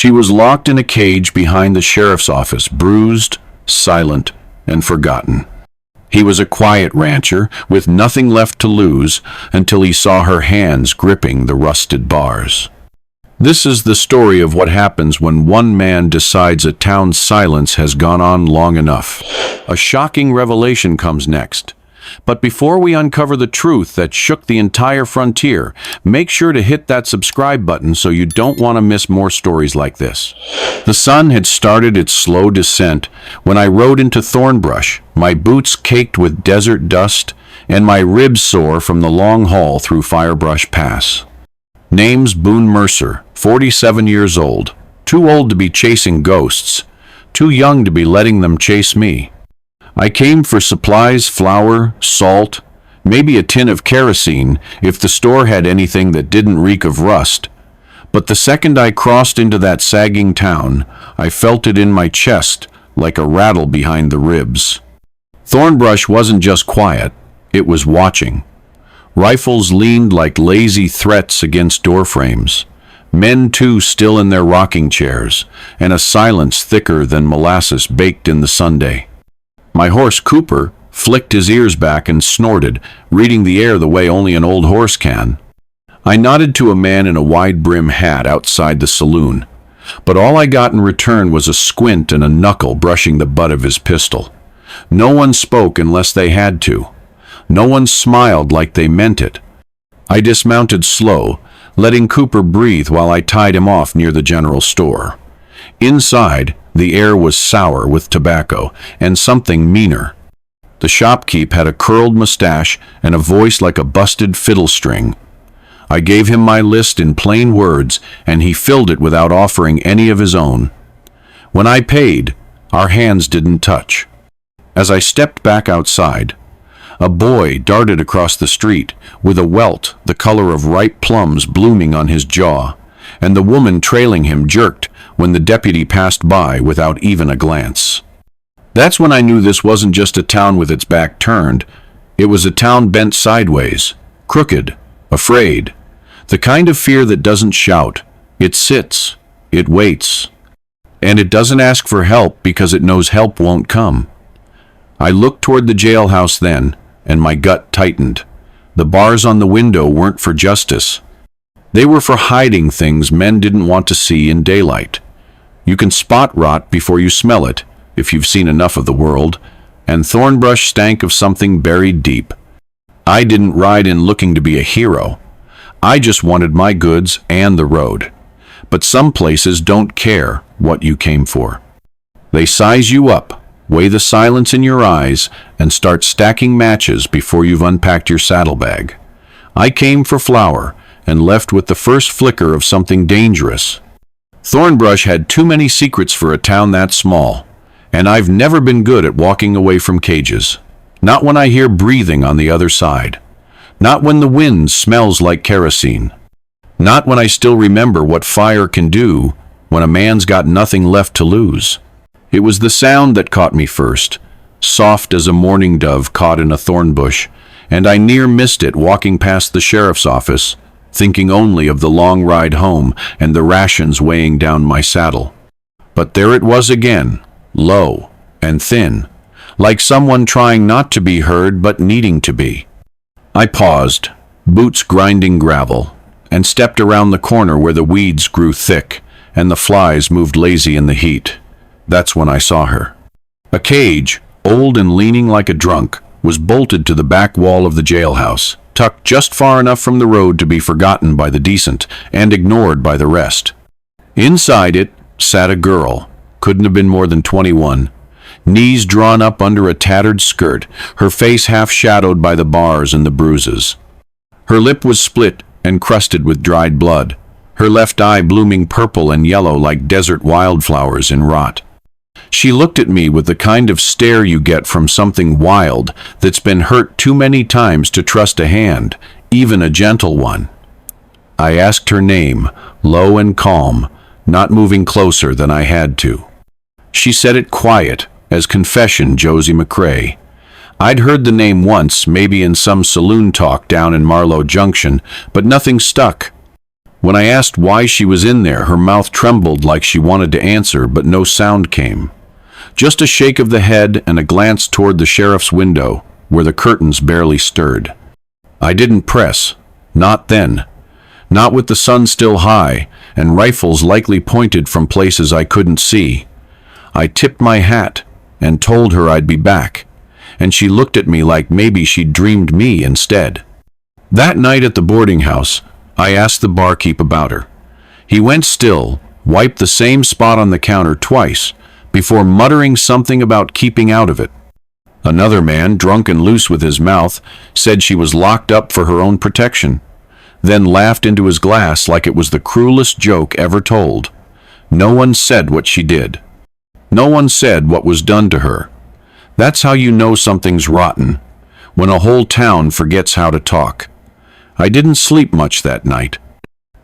She was locked in a cage behind the sheriff's office, bruised, silent, and forgotten. He was a quiet rancher with nothing left to lose until he saw her hands gripping the rusted bars. This is the story of what happens when one man decides a town's silence has gone on long enough. A shocking revelation comes next. But before we uncover the truth that shook the entire frontier, make sure to hit that subscribe button so you don't want to miss more stories like this. The sun had started its slow descent when I rode into Thornbrush, my boots caked with desert dust and my ribs sore from the long haul through Firebrush Pass. Name's Boone Mercer, 47 years old, too old to be chasing ghosts, too young to be letting them chase me. I came for supplies, flour, salt, maybe a tin of kerosene if the store had anything that didn't reek of rust. But the second I crossed into that sagging town, I felt it in my chest like a rattle behind the ribs. Thornbrush wasn't just quiet, it was watching. Rifles leaned like lazy threats against doorframes. Men, too, still in their rocking chairs, and a silence thicker than molasses baked in the Sunday. My horse, Cooper, flicked his ears back and snorted, reading the air the way only an old horse can. I nodded to a man in a wide-brim hat outside the saloon, but all I got in return was a squint and a knuckle brushing the butt of his pistol. No one spoke unless they had to. No one smiled like they meant it. I dismounted slow, letting Cooper breathe while I tied him off near the general store. Inside, the air was sour with tobacco and something meaner. The shopkeep had a curled mustache and a voice like a busted fiddle string. I gave him my list in plain words, and he filled it without offering any of his own. When I paid, our hands didn't touch. As I stepped back outside, a boy darted across the street with a welt the color of ripe plums blooming on his jaw, and the woman trailing him jerked when the deputy passed by without even a glance. That's when I knew this wasn't just a town with its back turned. It was a town bent sideways, crooked, afraid. The kind of fear that doesn't shout. It sits, it waits, and it doesn't ask for help because it knows help won't come. I looked toward the jailhouse then, and my gut tightened. The bars on the window weren't for justice. They were for hiding things men didn't want to see in daylight. You can spot rot before you smell it, if you've seen enough of the world, and Thornbrush stank of something buried deep. I didn't ride in looking to be a hero. I just wanted my goods and the road. But some places don't care what you came for. They size you up, weigh the silence in your eyes, and start stacking matches before you've unpacked your saddlebag. I came for flour, and left with the first flicker of something dangerous. Thornbrush had too many secrets for a town that small, and I've never been good at walking away from cages. Not when I hear breathing on the other side. Not when the wind smells like kerosene. Not when I still remember what fire can do when a man's got nothing left to lose. It was the sound that caught me first, soft as a mourning dove caught in a thorn bush, and I near missed it walking past the sheriff's office, thinking only of the long ride home and the rations weighing down my saddle. But there it was again, low and thin, like someone trying not to be heard but needing to be. I paused, boots grinding gravel, and stepped around the corner where the weeds grew thick and the flies moved lazy in the heat. That's when I saw her. A cage, old and leaning like a drunk, was bolted to the back wall of the jailhouse, tucked just far enough from the road to be forgotten by the decent and ignored by the rest. Inside it sat a girl, couldn't have been more than 21, knees drawn up under a tattered skirt, her face half shadowed by the bars and the bruises. Her lip was split and crusted with dried blood, her left eye blooming purple and yellow like desert wildflowers in rot. She looked at me with the kind of stare you get from something wild that's been hurt too many times to trust a hand, even a gentle one. I asked her name, low and calm, not moving closer than I had to. She said it quiet, as confession, Josie McCrae. I'd heard the name once, maybe in some saloon talk down in Marlow Junction, but nothing stuck. When I asked why she was in there, her mouth trembled like she wanted to answer, but no sound came. Just a shake of the head and a glance toward the sheriff's window, where the curtains barely stirred. I didn't press. Not then. Not with the sun still high, and rifles likely pointed from places I couldn't see. I tipped my hat and told her I'd be back, and she looked at me like maybe she'd dreamed me instead. That night at the boarding house, I asked the barkeep about her. He went still, wiped the same spot on the counter twice, before muttering something about keeping out of it. Another man, drunk and loose with his mouth, said she was locked up for her own protection, then laughed into his glass like it was the cruelest joke ever told. No one said what she did. No one said what was done to her. That's how you know something's rotten, when a whole town forgets how to talk. I didn't sleep much that night.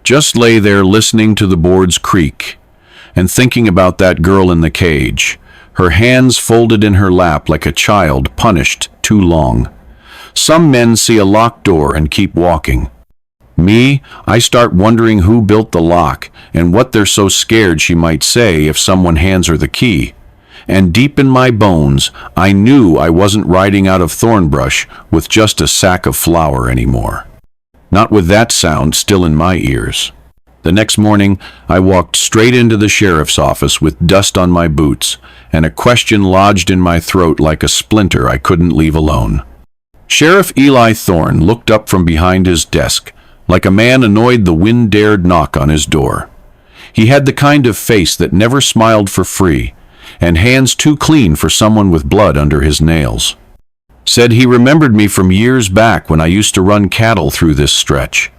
Just lay there listening to the boards creak and thinking about that girl in the cage, her hands folded in her lap like a child punished too long. Some men see a locked door and keep walking. Me, I start wondering who built the lock and what they're so scared she might say if someone hands her the key. And deep in my bones, I knew I wasn't riding out of Thornbrush with just a sack of flour anymore. Not with that sound still in my ears. The next morning, I walked straight into the sheriff's office with dust on my boots and a question lodged in my throat like a splinter I couldn't leave alone. Sheriff Eli Thorne looked up from behind his desk, like a man annoyed the wind dared knock on his door. He had the kind of face that never smiled for free, and hands too clean for someone with blood under his nails. Said he remembered me from years back when I used to run cattle through this stretch,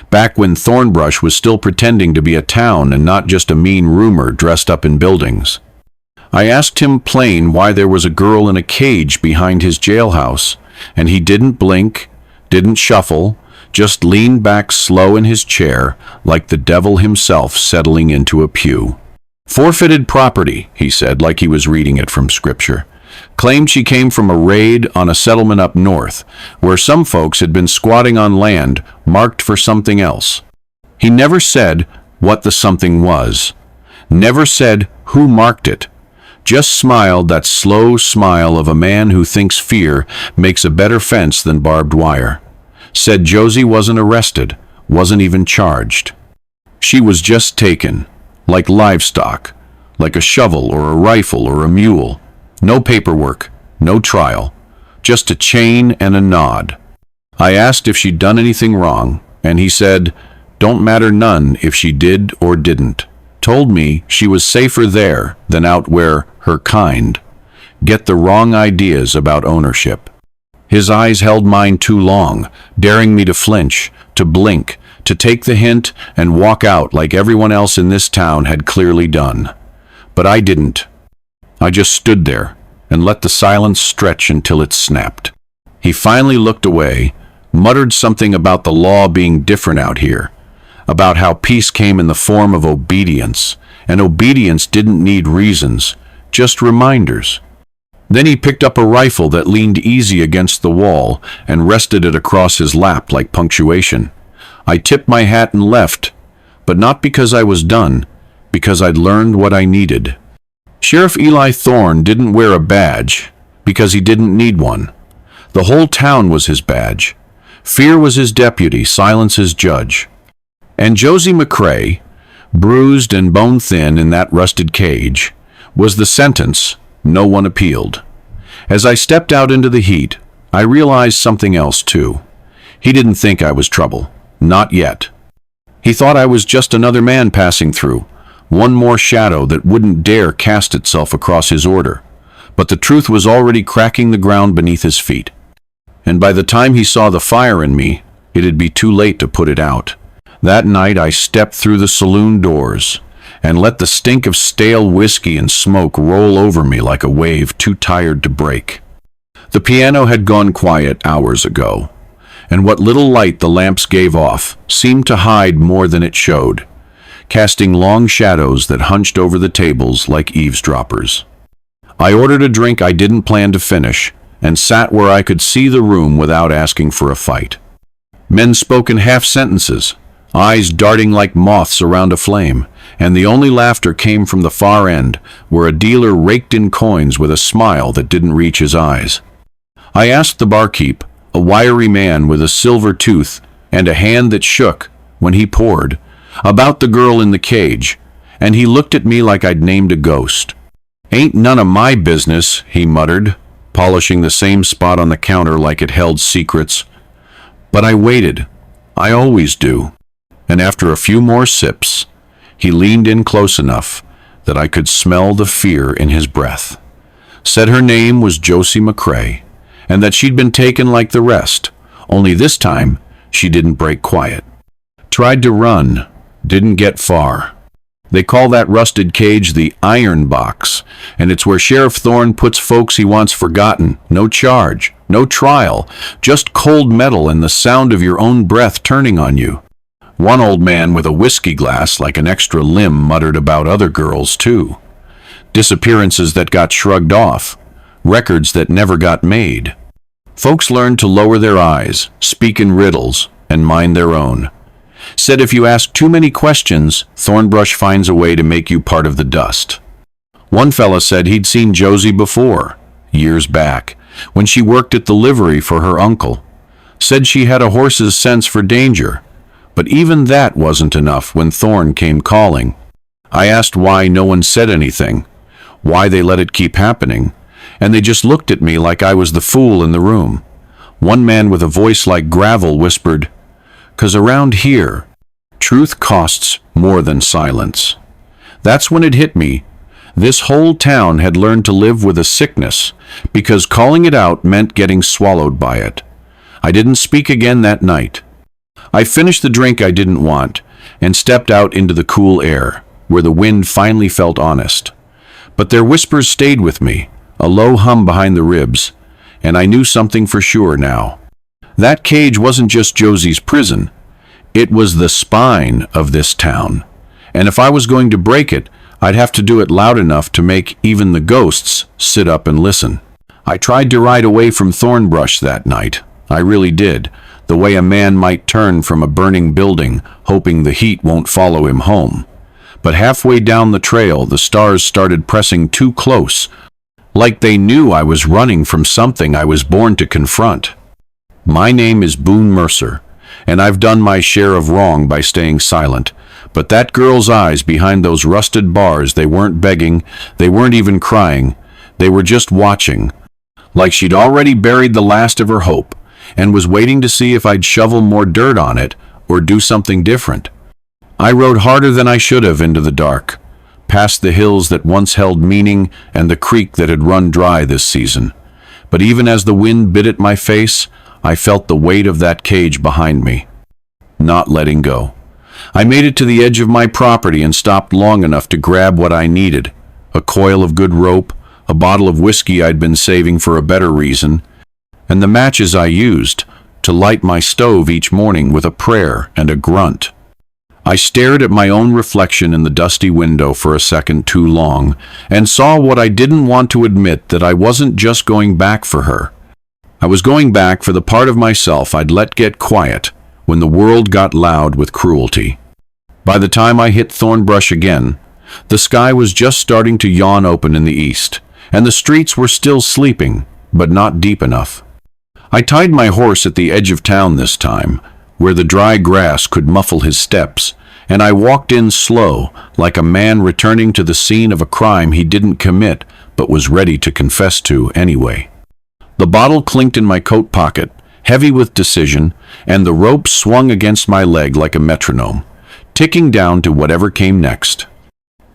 back when Thornbrush was still pretending to be a town and not just a mean rumor dressed up in buildings. I asked him plain why there was a girl in a cage behind his jailhouse, and he didn't blink, didn't shuffle, just leaned back slow in his chair like the devil himself settling into a pew. Forfeited property, he said like he was reading it from scripture. Claimed she came from a raid on a settlement up north, where some folks had been squatting on land marked for something else. He never said what the something was. Never said who marked it. Just smiled that slow smile of a man who thinks fear makes a better fence than barbed wire. Said Josie wasn't arrested, wasn't even charged. She was just taken, like livestock, like a shovel or a rifle or a mule. No paperwork, no trial, just a chain and a nod. I asked if she'd done anything wrong, and he said, "Don't matter none if she did or didn't." Told me she was safer there than out where her kind get the wrong ideas about ownership. His eyes held mine too long, daring me to flinch, to blink, to take the hint and walk out like everyone else in this town had clearly done. But I didn't. I just stood there and let the silence stretch until it snapped. He finally looked away, muttered something about the law being different out here, about how peace came in the form of obedience, and obedience didn't need reasons, just reminders. Then he picked up a rifle that leaned easy against the wall and rested it across his lap like punctuation. I tipped my hat and left, but not because I was done, because I'd learned what I needed. Sheriff Eli Thorne didn't wear a badge because he didn't need one. The whole town was his badge. Fear was his deputy, silence his judge. And Josie McCrae, bruised and bone-thin in that rusted cage, was the sentence no one appealed. As I stepped out into the heat, I realized something else too. He didn't think I was trouble. Not yet. He thought I was just another man passing through, one more shadow that wouldn't dare cast itself across his order. But the truth was already cracking the ground beneath his feet. And by the time he saw the fire in me, it'd be too late to put it out. That night I stepped through the saloon doors and let the stink of stale whiskey and smoke roll over me like a wave too tired to break. The piano had gone quiet hours ago, and what little light the lamps gave off seemed to hide more than it showed, casting long shadows that hunched over the tables like eavesdroppers. I ordered a drink I didn't plan to finish and sat where I could see the room without asking for a fight. Men spoke in half sentences, eyes darting like moths around a flame, and the only laughter came from the far end, where a dealer raked in coins with a smile that didn't reach his eyes. I asked the barkeep, a wiry man with a silver tooth and a hand that shook when he poured, about the girl in the cage, and he looked at me like I'd named a ghost. "Ain't none of my business," he muttered, polishing the same spot on the counter like it held secrets. But I waited. I always do. And after a few more sips, he leaned in close enough that I could smell the fear in his breath. Said her name was Josie McCrae, and that she'd been taken like the rest, only this time she didn't break quiet. Tried to run, didn't get far. They call that rusted cage the iron box, and it's where Sheriff Thorne puts folks he wants forgotten. No charge, no trial, just cold metal and the sound of your own breath turning on you. One old man with a whiskey glass like an extra limb muttered about other girls, too. Disappearances that got shrugged off, records that never got made. Folks learned to lower their eyes, speak in riddles, and mind their own. Said if you ask too many questions, Thornbrush finds a way to make you part of the dust. One fella said he'd seen Josie before, years back, when she worked at the livery for her uncle. Said she had a horse's sense for danger, but even that wasn't enough when Thorne came calling. I asked why no one said anything, why they let it keep happening, and they just looked at me like I was the fool in the room. One man with a voice like gravel whispered, "'Cause around here, truth costs more than silence." That's when it hit me. This whole town had learned to live with a sickness, because calling it out meant getting swallowed by it. I didn't speak again that night. I finished the drink I didn't want, and stepped out into the cool air, where the wind finally felt honest. But their whispers stayed with me, a low hum behind the ribs, and I knew something for sure now. That cage wasn't just Josie's prison. It was the spine of this town. And if I was going to break it, I'd have to do it loud enough to make even the ghosts sit up and listen. I tried to ride away from Thornbrush that night. I really did, the way a man might turn from a burning building, hoping the heat won't follow him home. But halfway down the trail, the stars started pressing too close, like they knew I was running from something I was born to confront. My name is Boone Mercer, and I've done my share of wrong by staying silent. But that girl's eyes behind those rusted bars, they weren't begging, they weren't even crying. They were just watching, like she'd already buried the last of her hope, and was waiting to see if I'd shovel more dirt on it or do something different. I rode harder than I should have into the dark, past the hills that once held meaning and the creek that had run dry this season. But even as the wind bit at my face, I felt the weight of that cage behind me, not letting go. I made it to the edge of my property and stopped long enough to grab what I needed, a coil of good rope, a bottle of whiskey I'd been saving for a better reason, and the matches I used to light my stove each morning with a prayer and a grunt. I stared at my own reflection in the dusty window for a second too long, and saw what I didn't want to admit, that I wasn't just going back for her. I was going back for the part of myself I'd let get quiet when the world got loud with cruelty. By the time I hit Thornbrush again, the sky was just starting to yawn open in the east, and the streets were still sleeping, but not deep enough. I tied my horse at the edge of town this time, where the dry grass could muffle his steps, and I walked in slow, like a man returning to the scene of a crime he didn't commit, but was ready to confess to anyway. The bottle clinked in my coat pocket, heavy with decision, and the rope swung against my leg like a metronome, ticking down to whatever came next.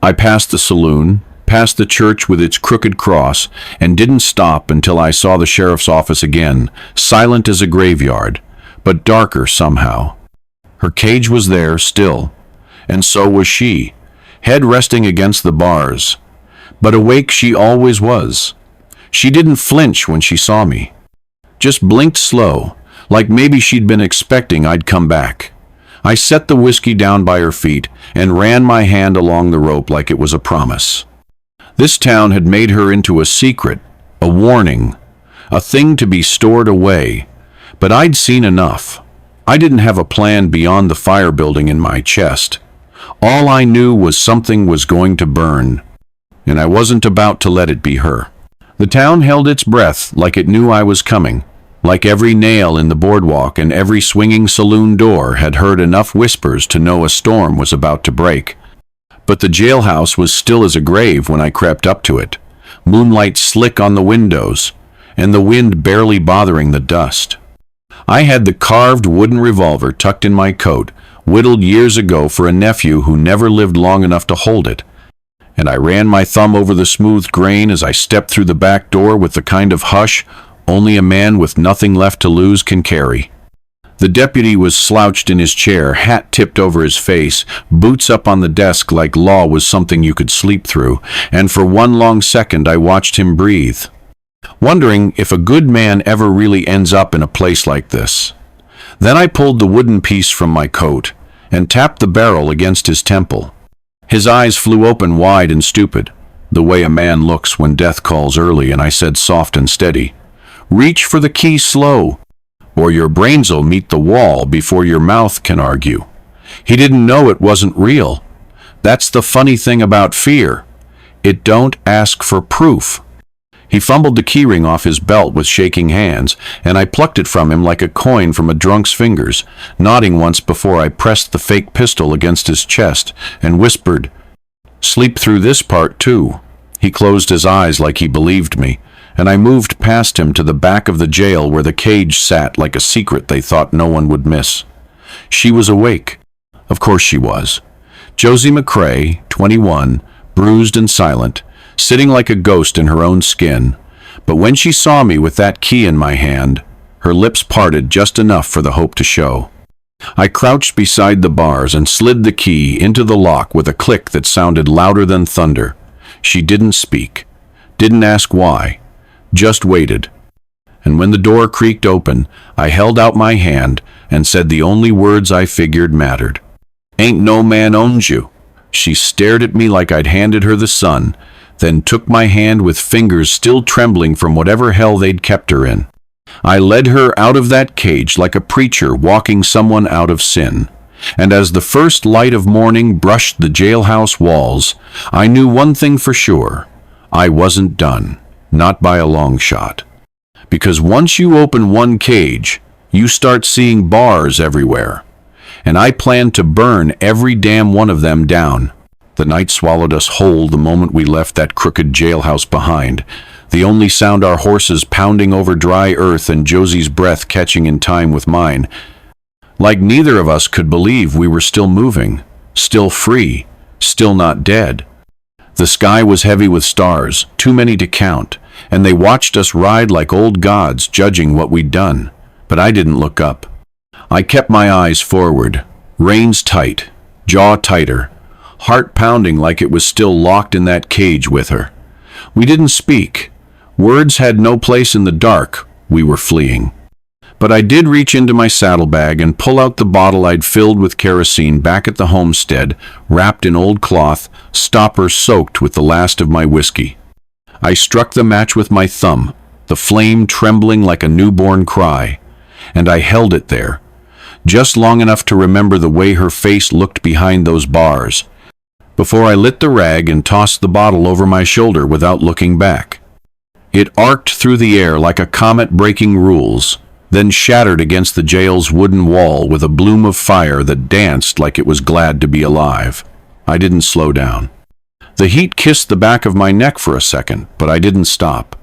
I passed the saloon, past the church with its crooked cross, and didn't stop until I saw the sheriff's office again, silent as a graveyard, but darker somehow. Her cage was there still, and so was she, head resting against the bars. But awake she always was. She didn't flinch when she saw me, just blinked slow, like maybe she'd been expecting I'd come back. I set the whiskey down by her feet and ran my hand along the rope like it was a promise. This town had made her into a secret, a warning, a thing to be stored away, but I'd seen enough. I didn't have a plan beyond the fire building in my chest. All I knew was something was going to burn, and I wasn't about to let it be her. The town held its breath like it knew I was coming, like every nail in the boardwalk and every swinging saloon door had heard enough whispers to know a storm was about to break. But the jailhouse was still as a grave when I crept up to it, moonlight slick on the windows, and the wind barely bothering the dust. I had the carved wooden revolver tucked in my coat, whittled years ago for a nephew who never lived long enough to hold it, and I ran my thumb over the smooth grain as I stepped through the back door with the kind of hush only a man with nothing left to lose can carry. The deputy was slouched in his chair, hat tipped over his face, boots up on the desk like law was something you could sleep through, and for one long second I watched him breathe, wondering if a good man ever really ends up in a place like this. Then I pulled the wooden piece from my coat and tapped the barrel against his temple. His eyes flew open wide and stupid, the way a man looks when death calls early, and I said soft and steady, "Reach for the key slow, or your brains'll meet the wall before your mouth can argue." He didn't know it wasn't real. That's the funny thing about fear. It don't ask for proof. He fumbled the keyring off his belt with shaking hands, and I plucked it from him like a coin from a drunk's fingers, nodding once before I pressed the fake pistol against his chest and whispered, "Sleep through this part too." He closed his eyes like he believed me, and I moved past him to the back of the jail where the cage sat like a secret they thought no one would miss. She was awake. Of course she was. Josie McCrae, 21, bruised and silent, sitting like a ghost in her own skin. But when she saw me with that key in my hand, her lips parted just enough for the hope to show. I crouched beside the bars and slid the key into the lock with a click that sounded louder than thunder. She didn't speak, didn't ask why, just waited. And when the door creaked open, I held out my hand and said the only words I figured mattered. "Ain't no man owns you." She stared at me like I'd handed her the sun, then took my hand with fingers still trembling from whatever hell they'd kept her in. I led her out of that cage like a preacher walking someone out of sin. And as the first light of morning brushed the jailhouse walls, I knew one thing for sure. I wasn't done, not by a long shot. Because once you open one cage, you start seeing bars everywhere. And I planned to burn every damn one of them down. The night swallowed us whole the moment we left that crooked jailhouse behind, the only sound our horses pounding over dry earth and Josie's breath catching in time with mine. Like neither of us could believe we were still moving, still free, still not dead. The sky was heavy with stars, too many to count, and they watched us ride like old gods judging what we'd done. But I didn't look up. I kept my eyes forward, reins tight, jaw tighter, heart pounding like it was still locked in that cage with her. We didn't speak. Words had no place in the dark. We were fleeing. But I did reach into my saddlebag and pull out the bottle I'd filled with kerosene back at the homestead, wrapped in old cloth, stopper soaked with the last of my whiskey. I struck the match with my thumb, the flame trembling like a newborn cry, and I held it there, just long enough to remember the way her face looked behind those bars, before I lit the rag and tossed the bottle over my shoulder without looking back. It arced through the air like a comet breaking rules, then shattered against the jail's wooden wall with a bloom of fire that danced like it was glad to be alive. I didn't slow down. The heat kissed the back of my neck for a second, but I didn't stop.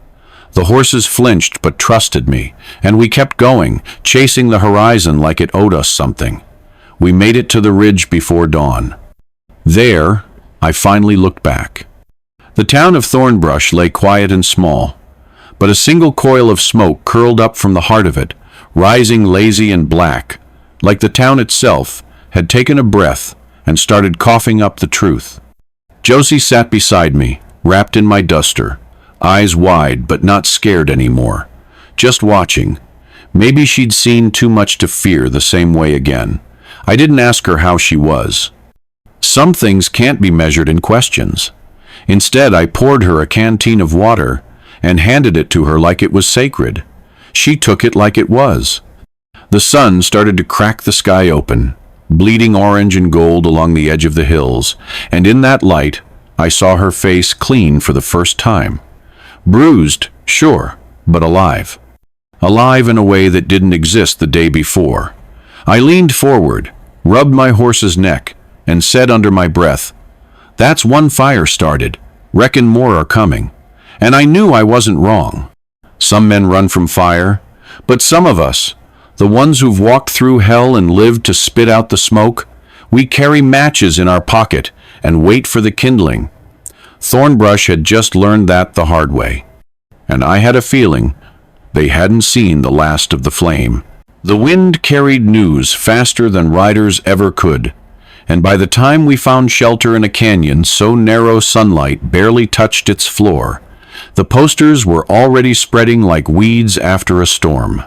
The horses flinched but trusted me, and we kept going, chasing the horizon like it owed us something. We made it to the ridge before dawn. There, I finally looked back. The town of Thornbrush lay quiet and small, but a single coil of smoke curled up from the heart of it, rising lazy and black, like the town itself had taken a breath and started coughing up the truth. Josie sat beside me, wrapped in my duster, eyes wide but not scared anymore, just watching. Maybe she'd seen too much to fear the same way again. I didn't ask her how she was. Some things can't be measured in questions. Instead, I poured her a canteen of water and handed it to her like it was sacred. She took it like it was. The sun started to crack the sky open, bleeding orange and gold along the edge of the hills, and in that light, I saw her face clean for the first time. Bruised, sure, but alive. Alive in a way that didn't exist the day before. I leaned forward, rubbed my horse's neck, and said under my breath, "That's one fire started. Reckon more are coming." And I knew I wasn't wrong. Some men run from fire, but some of us, the ones who've walked through hell and lived to spit out the smoke, we carry matches in our pocket and wait for the kindling. Thornbrush had just learned that the hard way. And I had a feeling they hadn't seen the last of the flame. The wind carried news faster than riders ever could, and by the time we found shelter in a canyon so narrow sunlight barely touched its floor, the posters were already spreading like weeds after a storm.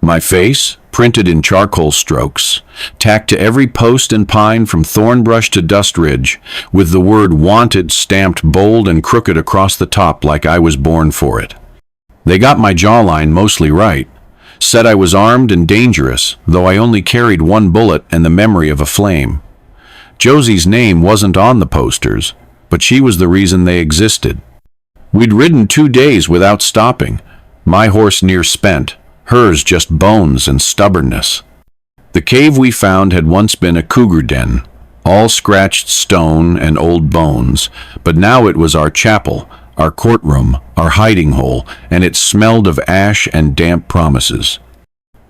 My face, printed in charcoal strokes, tacked to every post and pine from Thornbrush to Dust Ridge, with the word "Wanted" stamped bold and crooked across the top like I was born for it. They got my jawline mostly right, said I was armed and dangerous, though I only carried one bullet and the memory of a flame. Josie's name wasn't on the posters, but she was the reason they existed. We'd ridden 2 days without stopping, my horse near spent, hers just bones and stubbornness. The cave we found had once been a cougar den, all scratched stone and old bones, but now it was our chapel, our courtroom, our hiding hole, and it smelled of ash and damp promises.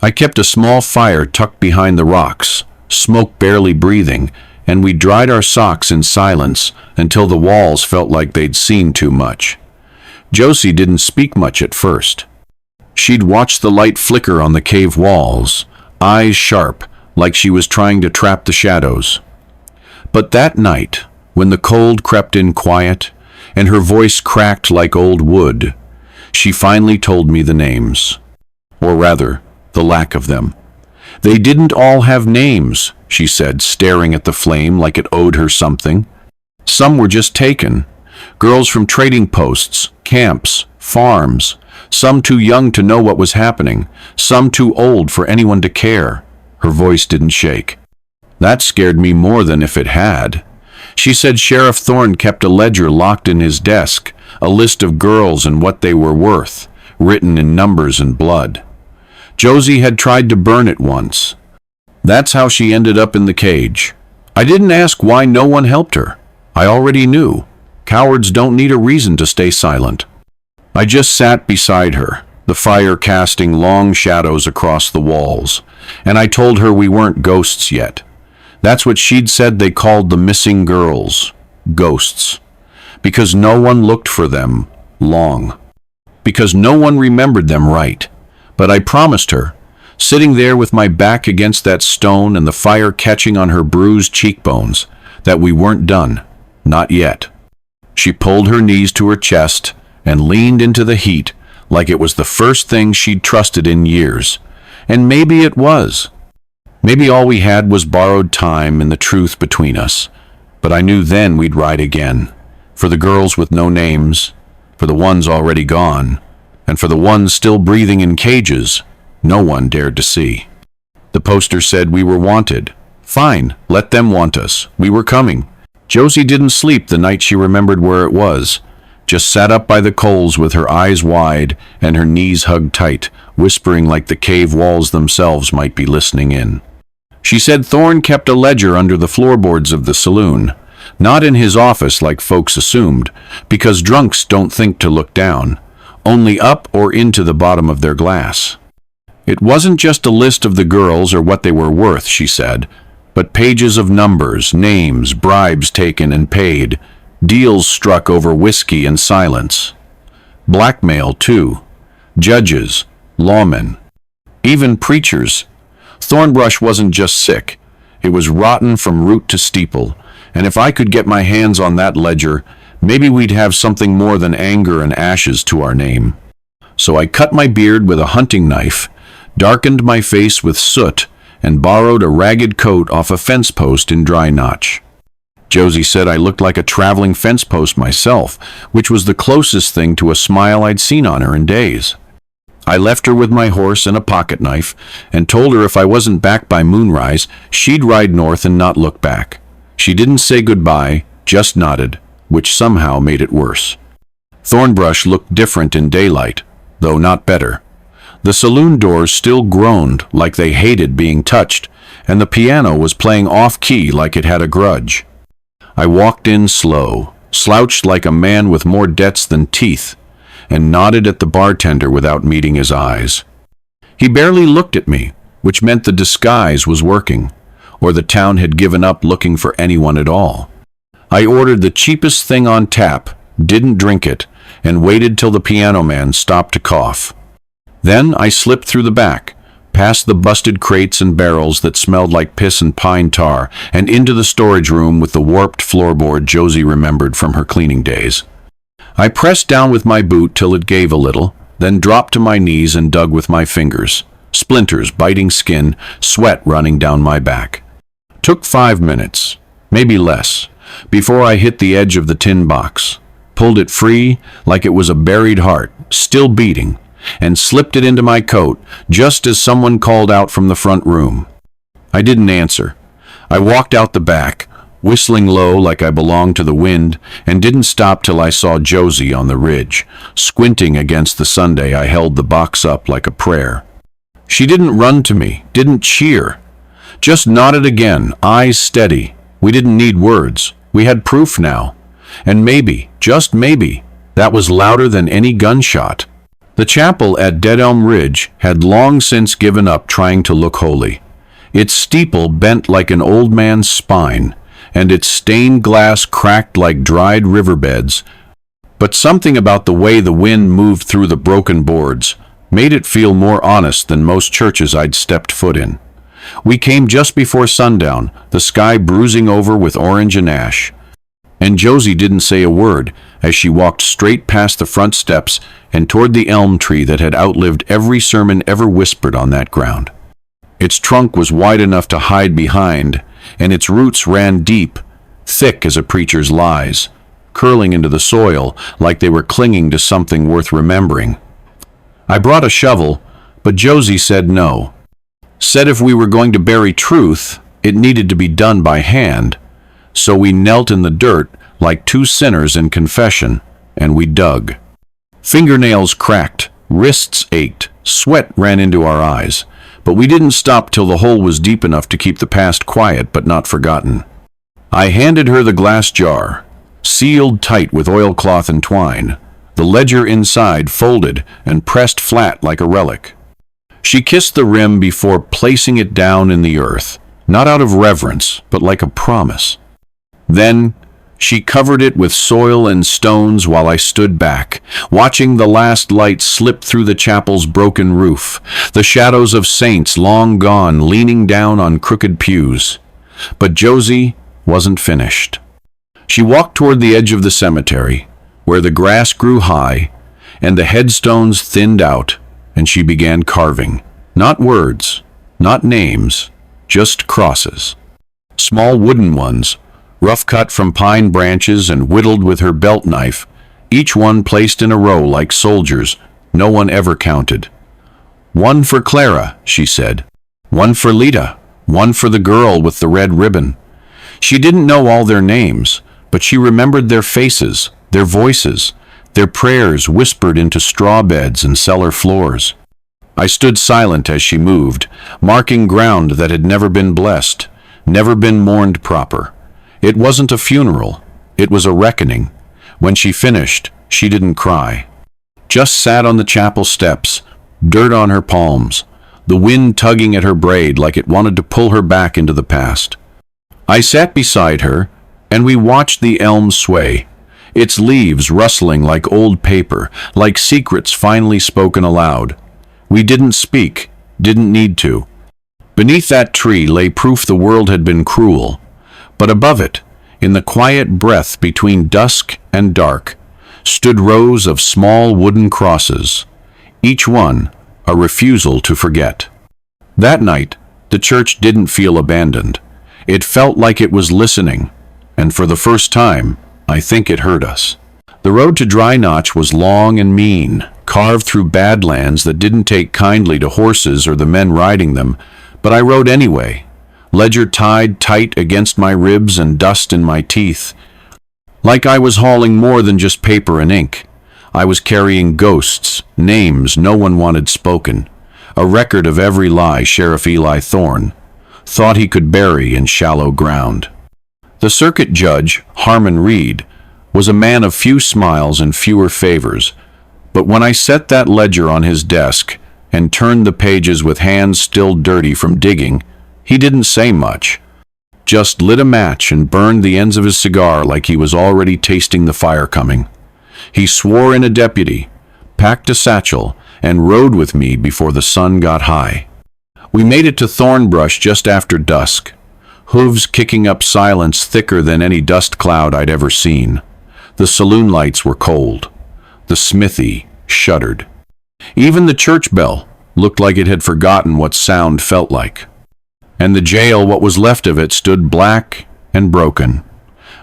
I kept a small fire tucked behind the rocks, smoke barely breathing, and we dried our socks in silence until the walls felt like they'd seen too much. Josie didn't speak much at first. She'd watched the light flicker on the cave walls, eyes sharp, like she was trying to trap the shadows. But that night, when the cold crept in quiet, and her voice cracked like old wood, she finally told me the names. Or rather, the lack of them. They didn't all have names, she said, staring at the flame like it owed her something. Some were just taken. Girls from trading posts, camps, farms, some too young to know what was happening, some too old for anyone to care. Her voice didn't shake. That scared me more than if it had. She said Sheriff Thorne kept a ledger locked in his desk, a list of girls and what they were worth, written in numbers and blood. Josie had tried to burn it once. That's how she ended up in the cage. I didn't ask why no one helped her. I already knew. Cowards don't need a reason to stay silent. I just sat beside her, the fire casting long shadows across the walls, and I told her we weren't ghosts yet. That's what she'd said they called the missing girls, ghosts. Because no one looked for them long. Because no one remembered them right. But I promised her, sitting there with my back against that stone and the fire catching on her bruised cheekbones, that we weren't done. Not yet. She pulled her knees to her chest and leaned into the heat like it was the first thing she'd trusted in years. And maybe it was. Maybe all we had was borrowed time and the truth between us. But I knew then we'd ride again. For the girls with no names, for the ones already gone, and for the ones still breathing in cages no one dared to see. The poster said we were wanted. Fine, let them want us. We were coming. Josie didn't sleep the night she remembered where it was. Just sat up by the coals with her eyes wide and her knees hugged tight, whispering like the cave walls themselves might be listening in. She said Thorne kept a ledger under the floorboards of the saloon, not in his office like folks assumed, because drunks don't think to look down, only up or into the bottom of their glass. It wasn't just a list of the girls or what they were worth, she said, but pages of numbers, names, bribes taken and paid, deals struck over whiskey and silence. Blackmail, too. Judges, lawmen, even preachers. Thornbrush wasn't just sick. It was rotten from root to steeple, and if I could get my hands on that ledger, maybe we'd have something more than anger and ashes to our name. So I cut my beard with a hunting knife, darkened my face with soot, and borrowed a ragged coat off a fence post in Dry Notch. Josie said I looked like a traveling fence post myself, which was the closest thing to a smile I'd seen on her in days. I left her with my horse and a pocket knife, and told her if I wasn't back by moonrise, she'd ride north and not look back. She didn't say goodbye, just nodded, which somehow made it worse. Thornbrush looked different in daylight, though not better. The saloon doors still groaned like they hated being touched, and the piano was playing off-key like it had a grudge. I walked in slow, slouched like a man with more debts than teeth, and nodded at the bartender without meeting his eyes. He barely looked at me, which meant the disguise was working, or the town had given up looking for anyone at all. I ordered the cheapest thing on tap, didn't drink it, and waited till the piano man stopped to cough. Then I slipped through the back, past the busted crates and barrels that smelled like piss and pine tar, and into the storage room with the warped floorboard Josie remembered from her cleaning days. I pressed down with my boot till it gave a little, then dropped to my knees and dug with my fingers, splinters biting skin, sweat running down my back. Took 5 minutes, maybe less, before I hit the edge of the tin box, pulled it free like it was a buried heart, still beating, and slipped it into my coat just as someone called out from the front room. I didn't answer. I walked out the back, whistling low like I belonged to the wind, and didn't stop till I saw Josie on the ridge, squinting against the Sunday I held the box up like a prayer. She didn't run to me, didn't cheer, just nodded again, eyes steady. We didn't need words. We had proof now. And maybe, just maybe, that was louder than any gunshot. The chapel at Dead Elm Ridge had long since given up trying to look holy. Its steeple bent like an old man's spine, and its stained glass cracked like dried riverbeds. But something about the way the wind moved through the broken boards made it feel more honest than most churches I'd stepped foot in. We came just before sundown, the sky bruising over with orange and ash. And Josie didn't say a word as she walked straight past the front steps and toward the elm tree that had outlived every sermon ever whispered on that ground. Its trunk was wide enough to hide behind, and its roots ran deep, thick as a preacher's lies, curling into the soil like they were clinging to something worth remembering. I brought a shovel, but Josie said no. Said if we were going to bury truth, it needed to be done by hand. So we knelt in the dirt like two sinners in confession, and we dug. Fingernails cracked, wrists ached, sweat ran into our eyes, but we didn't stop till the hole was deep enough to keep the past quiet but not forgotten. I handed her the glass jar, sealed tight with oilcloth and twine, the ledger inside folded and pressed flat like a relic. She kissed the rim before placing it down in the earth, not out of reverence, but like a promise. Then she covered it with soil and stones while I stood back, watching the last light slip through the chapel's broken roof, the shadows of saints long gone leaning down on crooked pews. But Josie wasn't finished. She walked toward the edge of the cemetery, where the grass grew high and the headstones thinned out, and she began carving. Not words, not names, just crosses. Small wooden ones, rough cut from pine branches and whittled with her belt knife, each one placed in a row like soldiers no one ever counted. "One for Clara," she said. "One for Lita. One for the girl with the red ribbon." She didn't know all their names, but she remembered their faces, their voices, their prayers whispered into straw beds and cellar floors. I stood silent as she moved, marking ground that had never been blessed, never been mourned proper. It wasn't a funeral, it was a reckoning. When she finished, she didn't cry. Just sat on the chapel steps, dirt on her palms, the wind tugging at her braid like it wanted to pull her back into the past. I sat beside her, and we watched the elm sway, its leaves rustling like old paper, like secrets finally spoken aloud. We didn't speak, didn't need to. Beneath that tree lay proof the world had been cruel. But above it, in the quiet breath between dusk and dark, stood rows of small wooden crosses, each one a refusal to forget. That night, the church didn't feel abandoned. It felt like it was listening, and for the first time, I think it heard us. The road to Dry Notch was long and mean. carved through badlands that didn't take kindly to horses or the men riding them, but I rode anyway, ledger tied tight against my ribs and dust in my teeth. Like I was hauling more than just paper and ink. I was carrying ghosts, names no one wanted spoken, a record of every lie Sheriff Eli Thorne thought he could bury in shallow ground. The circuit judge, Harmon Reed, was a man of few smiles and fewer favors, but when I set that ledger on his desk and turned the pages with hands still dirty from digging, he didn't say much. Just lit a match and burned the ends of his cigar like he was already tasting the fire coming. He swore in a deputy, packed a satchel, and rode with me before the sun got high. We made it to Thornbrush just after dusk, hooves kicking up silence thicker than any dust cloud I'd ever seen. The saloon lights were cold. The smithy shuddered. Even the church bell looked like it had forgotten what sound felt like. And the jail, what was left of it, stood black and broken,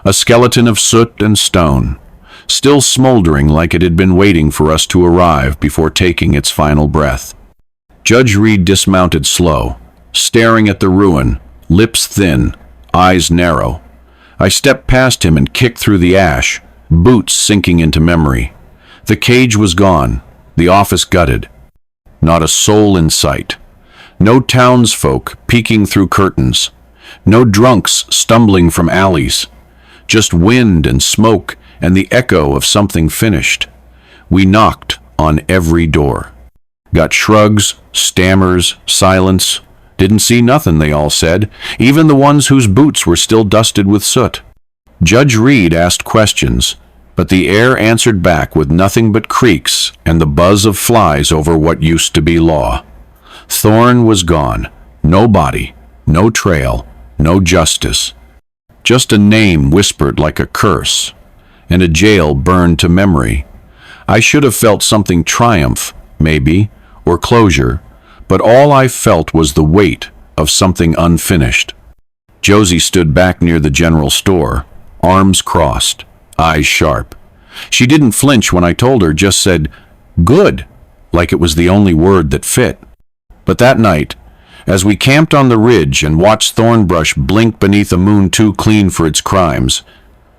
a skeleton of soot and stone, still smoldering like it had been waiting for us to arrive before taking its final breath. Judge Reed dismounted slow, staring at the ruin, lips thin, eyes narrow. I stepped past him and kicked through the ash, boots sinking into memory. The cage was gone, the office gutted. Not a soul in sight. No townsfolk peeking through curtains. No drunks stumbling from alleys. Just wind and smoke and the echo of something finished. We knocked on every door. Got shrugs, stammers, silence. Didn't see nothing, they all said, even the ones whose boots were still dusted with soot. Judge Reed asked questions, but the air answered back with nothing but creaks and the buzz of flies over what used to be law. Thorne was gone. No body, no trail, no justice. Just a name whispered like a curse, and a jail burned to memory. I should have felt something triumph, maybe, or closure, but all I felt was the weight of something unfinished. Josie stood back near the general store, arms crossed, eyes sharp. She didn't flinch when I told her, just said, "Good," like it was the only word that fit. But that night, as we camped on the ridge and watched Thornbrush blink beneath a moon too clean for its crimes,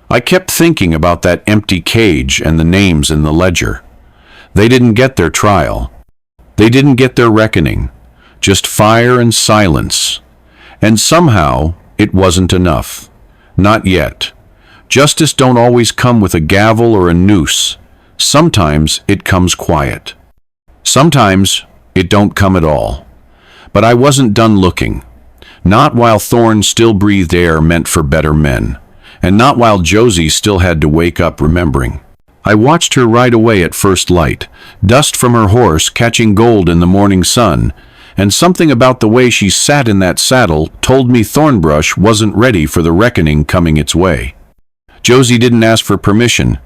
I kept thinking about that empty cage and the names in the ledger. They didn't get their trial. They didn't get their reckoning. Just fire and silence. And somehow, it wasn't enough. Not yet. Justice don't always come with a gavel or a noose. Sometimes it comes quiet. Sometimes it don't come at all. But I wasn't done looking. Not while Thorne still breathed air meant for better men. And not while Josie still had to wake up remembering. I watched her ride away at first light, dust from her horse catching gold in the morning sun, and something about the way she sat in that saddle told me Thornbrush wasn't ready for the reckoning coming its way. Josie didn't ask for permission,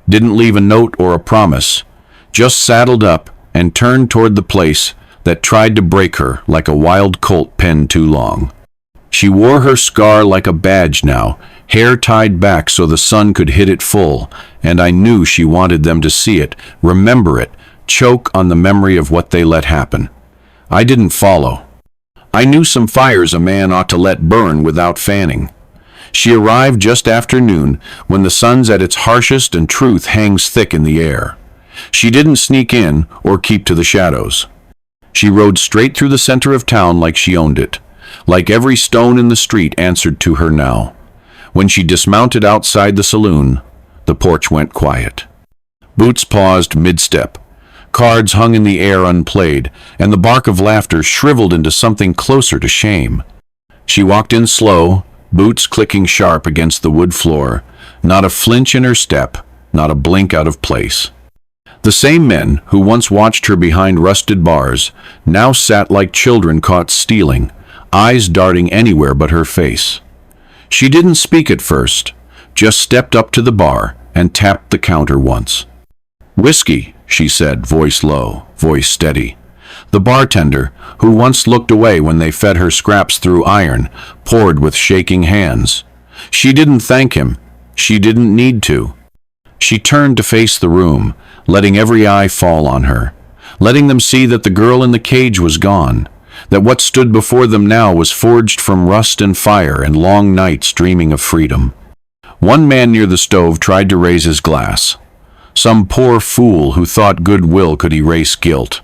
didn't leave a note or a promise, just saddled up and turned toward the place that tried to break her like a wild colt penned too long. She wore her scar like a badge now, hair tied back so the sun could hit it full, and I knew she wanted them to see it, remember it, choke on the memory of what they let happen. I didn't follow. I knew some fires a man ought to let burn without fanning. She arrived just after noon, when the sun's at its harshest and truth hangs thick in the air. She didn't sneak in or keep to the shadows. She rode straight through the center of town like she owned it, like every stone in the street answered to her now. When she dismounted outside the saloon, the porch went quiet. Boots paused mid-step. Cards hung in the air unplayed, and the bark of laughter shriveled into something closer to shame. She walked in slow, boots clicking sharp against the wood floor, not a flinch in her step, not a blink out of place. The same men who once watched her behind rusted bars now sat like children caught stealing, eyes darting anywhere but her face. She didn't speak at first, just stepped up to the bar and tapped the counter once. "Whiskey," she said, voice low, voice steady. The bartender, who once looked away when they fed her scraps through iron, poured with shaking hands. She didn't thank him. She didn't need to. She turned to face the room, letting every eye fall on her, letting them see that the girl in the cage was gone, that what stood before them now was forged from rust and fire and long nights dreaming of freedom. One man near the stove tried to raise his glass. Some poor fool who thought goodwill could erase guilt.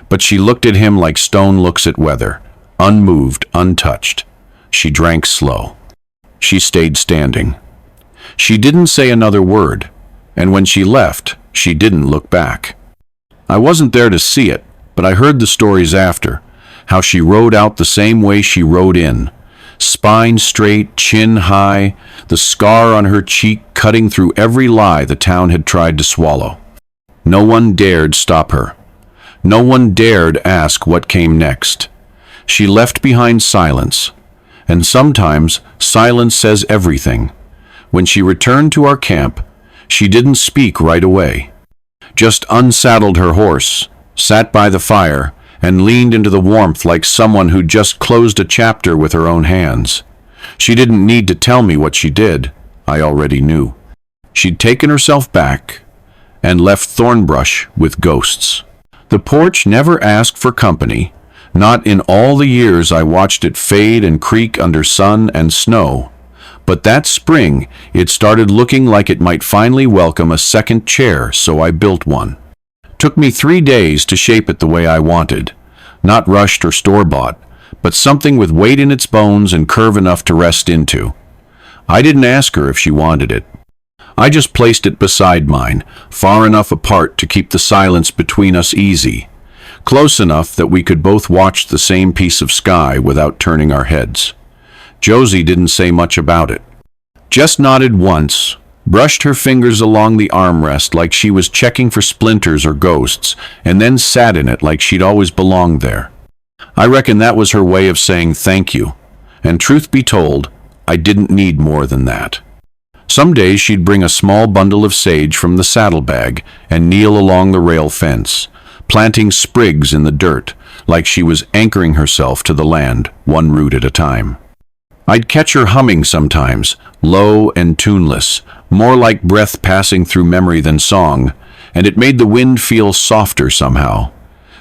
But she looked at him like stone looks at weather, unmoved, untouched. She drank slow. She stayed standing. She didn't say another word, and when she left, she didn't look back. I wasn't there to see it, but I heard the stories after, how she rode out the same way she rode in. Spine straight, chin high, the scar on her cheek cutting through every lie the town had tried to swallow. No one dared stop her. No one dared ask what came next. She left behind silence, and sometimes silence says everything. When she returned to our camp, she didn't speak right away. Just unsaddled her horse, sat by the fire, and leaned into the warmth like someone who'd just closed a chapter with her own hands. She didn't need to tell me what she did. I already knew. She'd taken herself back and left Thornbrush with ghosts. The porch never asked for company, not in all the years I watched it fade and creak under sun and snow. But that spring, it started looking like it might finally welcome a second chair, so I built one. Took me 3 days to shape it the way I wanted. Not rushed or store-bought, but something with weight in its bones and curve enough to rest into. I didn't ask her if she wanted it. I just placed it beside mine, far enough apart to keep the silence between us easy, close enough that we could both watch the same piece of sky without turning our heads. Josie didn't say much about it. Just nodded once, brushed her fingers along the armrest like she was checking for splinters or ghosts, and then sat in it like she'd always belonged there. I reckon that was her way of saying thank you, and truth be told, I didn't need more than that. Some days she'd bring a small bundle of sage from the saddlebag and kneel along the rail fence, planting sprigs in the dirt like she was anchoring herself to the land, one root at a time. I'd catch her humming sometimes, low and tuneless, more like breath passing through memory than song, and it made the wind feel softer somehow.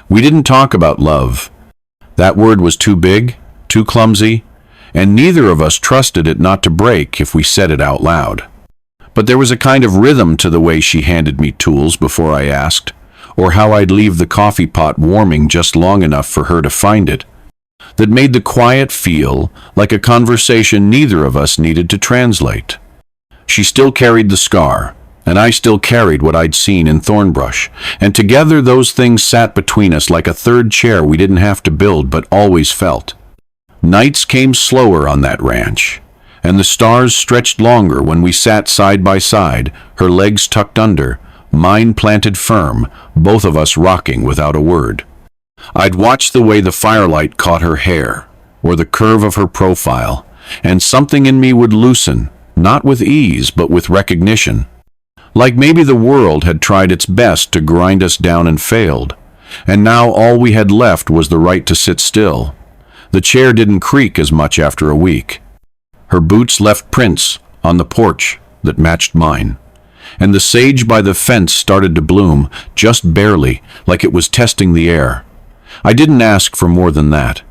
We didn't talk about love. That word was too big, too clumsy, and neither of us trusted it not to break if we said it out loud. But there was a kind of rhythm to the way she handed me tools before I asked, or how I'd leave the coffee pot warming just long enough for her to find it, that made the quiet feel like a conversation neither of us needed to translate. She still carried the scar, and I still carried what I'd seen in Thornbrush, and together those things sat between us like a third chair we didn't have to build but always felt. Nights came slower on that ranch, and the stars stretched longer when we sat side by side, her legs tucked under, mine planted firm, both of us rocking without a word. I'd watch the way the firelight caught her hair, or the curve of her profile, and something in me would loosen, not with ease but with recognition. Like maybe the world had tried its best to grind us down and failed, and now all we had left was the right to sit still. The chair didn't creak as much after a week. Her boots left prints on the porch that matched mine, and the sage by the fence started to bloom, just barely, like it was testing the air. I didn't ask for more than that.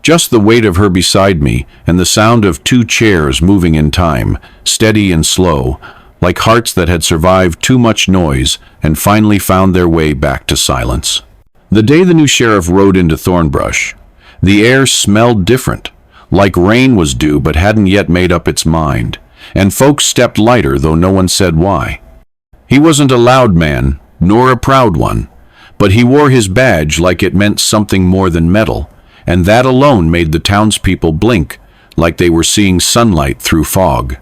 Just the weight of her beside me and the sound of 2 chairs moving in time, steady and slow, like hearts that had survived too much noise and finally found their way back to silence. The day the new sheriff rode into Thornbrush, the air smelled different, like rain was due but hadn't yet made up its mind, and folks stepped lighter though no one said why. He wasn't a loud man, nor a proud one, but he wore his badge like it meant something more than metal, and that alone made the townspeople blink, like they were seeing sunlight through fog.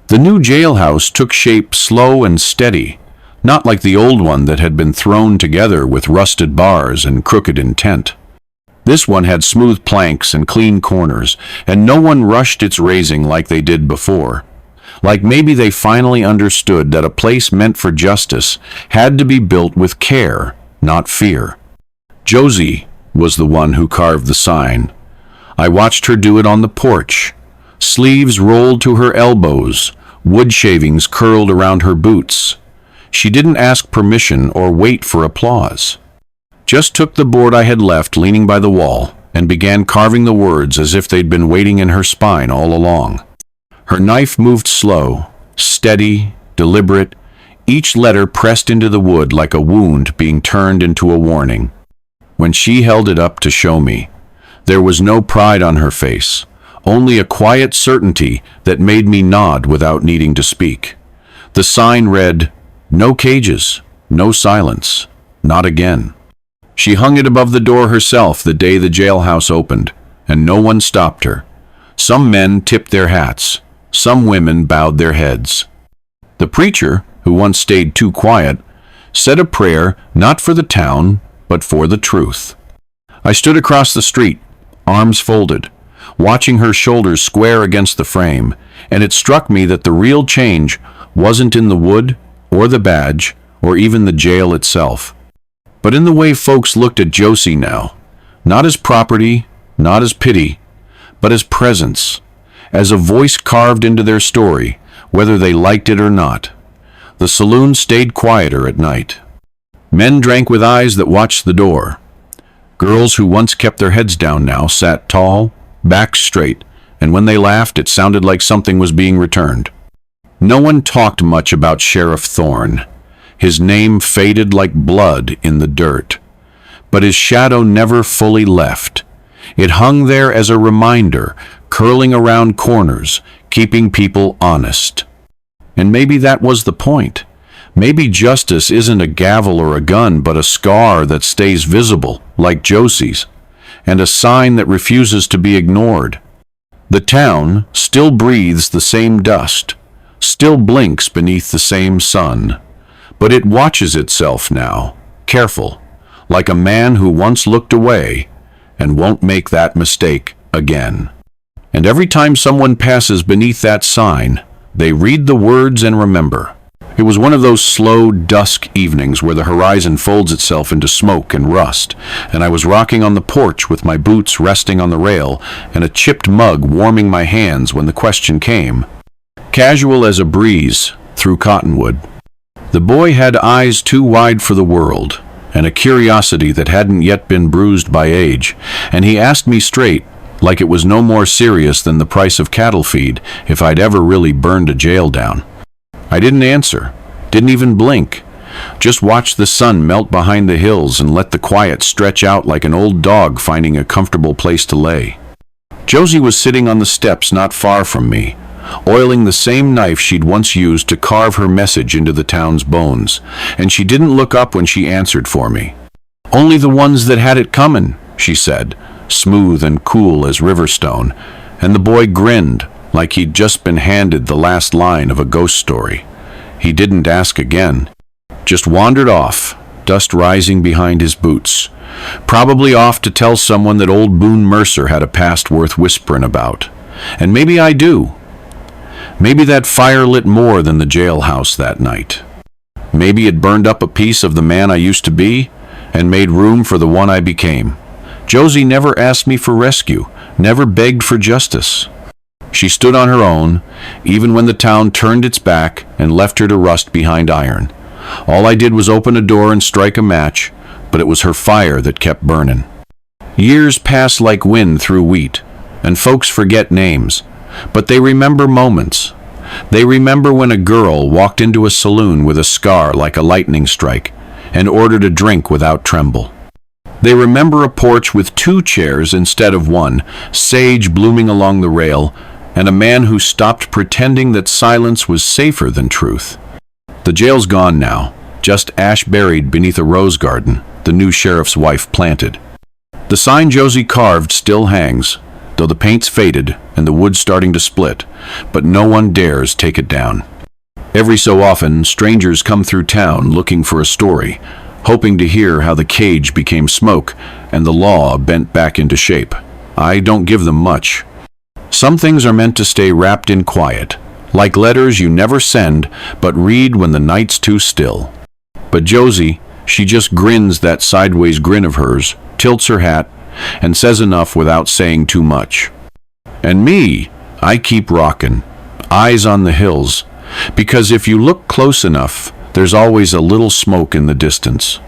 The new jailhouse took shape slow and steady, not like the old one that had been thrown together with rusted bars and crooked intent. This one had smooth planks and clean corners, and no one rushed its raising like they did before. Like maybe they finally understood that a place meant for justice had to be built with care, not fear. Josie was the one who carved the sign. I watched her do it on the porch. Sleeves rolled to her elbows, wood shavings curled around her boots. She didn't ask permission or wait for applause. Just took the board I had left leaning by the wall and began carving the words as if they'd been waiting in her spine all along. Her knife moved slow, steady, deliberate, each letter pressed into the wood like a wound being turned into a warning. When she held it up to show me, there was no pride on her face, only a quiet certainty that made me nod without needing to speak. The sign read, "No cages, no silence, not again." She hung it above the door herself the day the jailhouse opened, and no one stopped her. Some men tipped their hats, some women bowed their heads. The preacher, who once stayed too quiet, said a prayer not for the town, but for the truth. I stood across the street, arms folded, watching her shoulders square against the frame, and it struck me that the real change wasn't in the wood, or the badge, or even the jail itself, but in the way folks looked at Josie now, not as property, not as pity, but as presence, as a voice carved into their story, whether they liked it or not. The saloon stayed quieter at night. Men drank with eyes that watched the door. Girls who once kept their heads down now sat tall, backs straight, and when they laughed it sounded like something was being returned. No one talked much about Sheriff Thorne. His name faded like blood in the dirt. But his shadow never fully left. It hung there as a reminder, curling around corners, keeping people honest. And maybe that was the point. Maybe justice isn't a gavel or a gun, but a scar that stays visible, like Josie's, and a sign that refuses to be ignored. The town still breathes the same dust, still blinks beneath the same sun, but it watches itself now, careful, like a man who once looked away and won't make that mistake again. And every time someone passes beneath that sign, they read the words and remember. It was one of those slow dusk evenings where the horizon folds itself into smoke and rust, and I was rocking on the porch with my boots resting on the rail and a chipped mug warming my hands when the question came, casual as a breeze through cottonwood. The boy had eyes too wide for the world, and a curiosity that hadn't yet been bruised by age, and he asked me straight, like it was no more serious than the price of cattle feed, if I'd ever really burned a jail down. I didn't answer, didn't even blink, just watched the sun melt behind the hills and let the quiet stretch out like an old dog finding a comfortable place to lay. Josie was sitting on the steps not far from me, oiling the same knife she'd once used to carve her message into the town's bones, and she didn't look up when she answered for me. "Only the ones that had it comin'," she said, smooth and cool as riverstone, and the boy grinned like he'd just been handed the last line of a ghost story. He didn't ask again, just wandered off, dust rising behind his boots, probably off to tell someone that old Boone Mercer had a past worth whispering about. And maybe I do. Maybe that fire lit more than the jailhouse that night. Maybe it burned up a piece of the man I used to be and made room for the one I became. Josie never asked me for rescue, never begged for justice. She stood on her own, even when the town turned its back and left her to rust behind iron. All I did was open a door and strike a match, but it was her fire that kept burning. Years pass like wind through wheat, and folks forget names, but they remember moments. They remember when a girl walked into a saloon with a scar like a lightning strike and ordered a drink without tremble. They remember a porch with 2 chairs instead of 1, sage blooming along the rail, and a man who stopped pretending that silence was safer than truth. The jail's gone now, just ash buried beneath a rose garden the new sheriff's wife planted. The sign Josie carved still hangs, though the paint's faded and the wood's starting to split, but no one dares take it down. Every so often, strangers come through town looking for a story, hoping to hear how the cage became smoke and the law bent back into shape. I don't give them much. Some things are meant to stay wrapped in quiet, like letters you never send but read when the night's too still. But Josie, she just grins that sideways grin of hers, tilts her hat, and says enough without saying too much. And me, I keep rockin', eyes on the hills, because if you look close enough, There's always a little smoke in the distance.